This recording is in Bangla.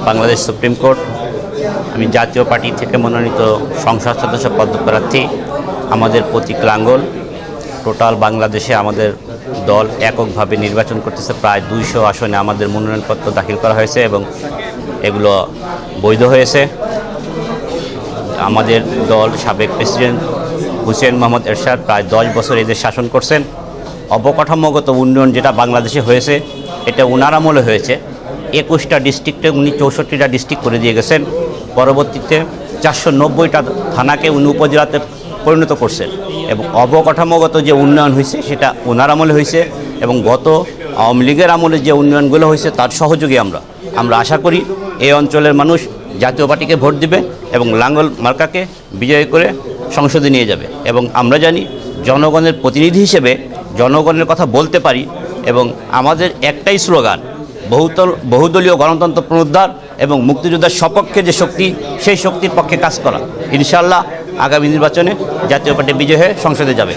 Bangladesh supreme court. আমি জাতীয় পার্টি থেকে মনোনীত সংসদ সদস্য পদপ্রার্থী। আমাদের প্রতীক লাঙ্গল। টোটাল বাংলাদেশে আমাদের দল এককভাবে নির্বাচন করতেছে। প্রায় 200 আসনে আমাদের মনোনয়নপত্র দাখিল করা হয়েছে এবং এগুলো বৈধ হয়েছে। আমাদের দল সাবেক প্রেসিডেন্ট হুসেইন মোহাম্মদ এরশাদ প্রায় 10 বছর এদের শাসন করছেন। অবকাঠামোগত উন্নয়ন যেটা বাংলাদেশে হয়েছে এটা ওনার আমলে হয়েছে। 21টা ডিস্ট্রিক্টে উনি 64টা ডিস্ট্রিক্ট করে দিয়ে গেছেন। পরবর্তীতে 490টা থানাকে উনি উপজেলাতে পরিণত করছেন এবং অবকাঠামোগত যে উন্নয়ন হয়েছে সেটা ওনার আমলে হয়েছে এবং গত আওয়ামী লীগের আমলে যে উন্নয়নগুলো হয়েছে তার সহযোগী আমরা আশা করি এই অঞ্চলের মানুষ জাতীয় পার্টিকে ভোট দিবে এবং লাঙ্গল মার্কাকে বিজয় করে সংসদে নিয়ে যাবে। এবং আমরা জানি জনগণের প্রতিনিধি হিসেবে জনগণের কথা বলতে পারি এবং আমাদের একটাই স্লোগান, বহুদলীয় গণতন্ত্র পুনরুদ্ধার এবং মুক্তিযোদ্ধার সপক্ষে যে শক্তি সেই শক্তির পক্ষে কাজ করা। ইনশাআল্লাহ আগামী নির্বাচনে জাতীয় পার্টি বিজয় হয়ে সংসদে যাবে।